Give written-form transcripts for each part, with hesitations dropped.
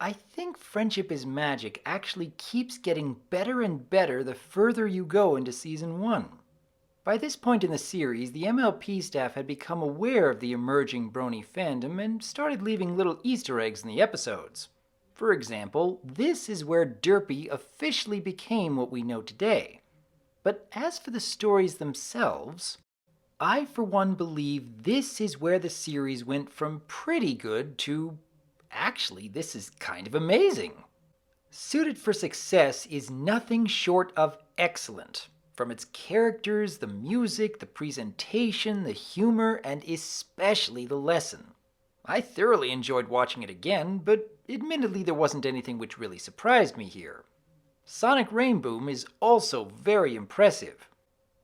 I think Friendship is Magic actually keeps getting better and better the further you go into Season 1. By this point in the series, the MLP staff had become aware of the emerging Brony fandom and started leaving little Easter eggs in the episodes. For example, this is where Derpy officially became what we know today. But as for the stories themselves, I for one believe this is where the series went from pretty good to actually, this is kind of amazing. Suited for Success is nothing short of excellent. From its characters, the music, the presentation, the humor, and especially the lesson. I thoroughly enjoyed watching it again, but admittedly there wasn't anything which really surprised me here. Sonic Rainboom is also very impressive.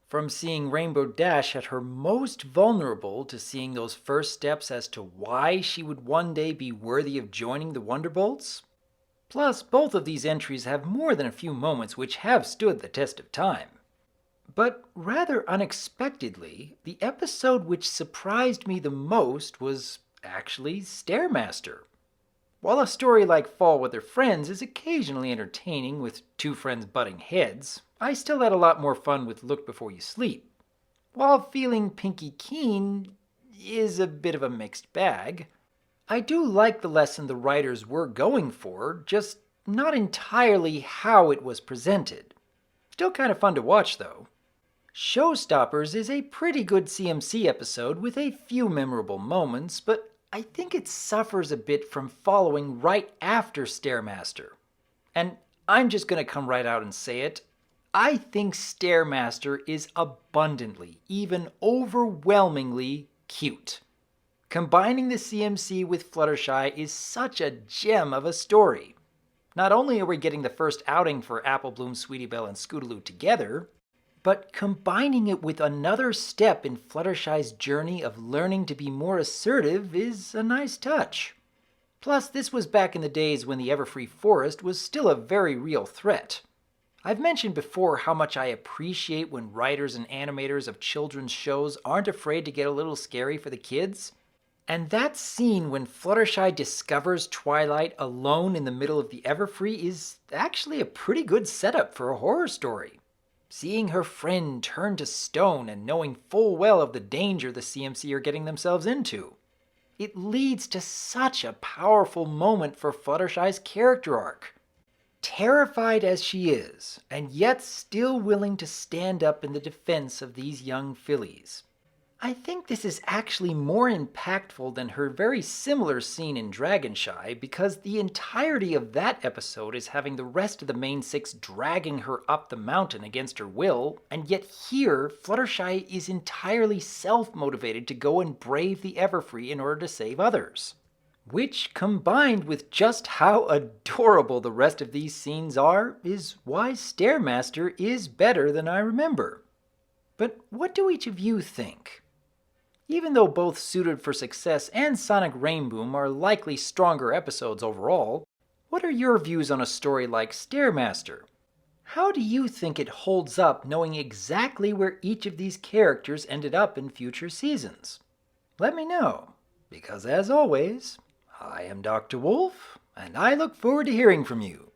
From seeing Rainbow Dash at her most vulnerable to seeing those first steps as to why she would one day be worthy of joining the Wonderbolts. Plus, both of these entries have more than a few moments which have stood the test of time. But rather unexpectedly, the episode which surprised me the most was actually Stairmaster. While a story like Fall with Her Friends is occasionally entertaining with two friends butting heads, I still had a lot more fun with Look Before You Sleep. While feeling Pinky Keen is a bit of a mixed bag, I do like the lesson the writers were going for, just not entirely how it was presented. Still kind of fun to watch though. Showstoppers is a pretty good CMC episode with a few memorable moments, but I think it suffers a bit from following right after Stairmaster. And I'm just gonna come right out and say it. I think Stairmaster is abundantly, even overwhelmingly cute. Combining the CMC with Fluttershy is such a gem of a story. Not only are we getting the first outing for Apple Bloom, Sweetie Belle, and Scootaloo together, but combining it with another step in Fluttershy's journey of learning to be more assertive is a nice touch. Plus, this was back in the days when the Everfree Forest was still a very real threat. I've mentioned before how much I appreciate when writers and animators of children's shows aren't afraid to get a little scary for the kids. And that scene when Fluttershy discovers Twilight alone in the middle of the Everfree is actually a pretty good setup for a horror story. Seeing her friend turn to stone and knowing full well of the danger the CMC are getting themselves into. It leads to such a powerful moment for Fluttershy's character arc. Terrified as she is, and yet still willing to stand up in the defense of these young fillies. I think this is actually more impactful than her very similar scene in Dragonshy because the entirety of that episode is having the rest of the main six dragging her up the mountain against her will, and yet here, Fluttershy is entirely self-motivated to go and brave the Everfree in order to save others. Which, combined with just how adorable the rest of these scenes are, is why Stairmaster is better than I remember. But what do each of you think? Even though both Suited for Success and Sonic Rainboom are likely stronger episodes overall, what are your views on a story like Stairmaster? How do you think it holds up knowing exactly where each of these characters ended up in future seasons? Let me know, because as always, I am Dr. Wolf, and I look forward to hearing from you.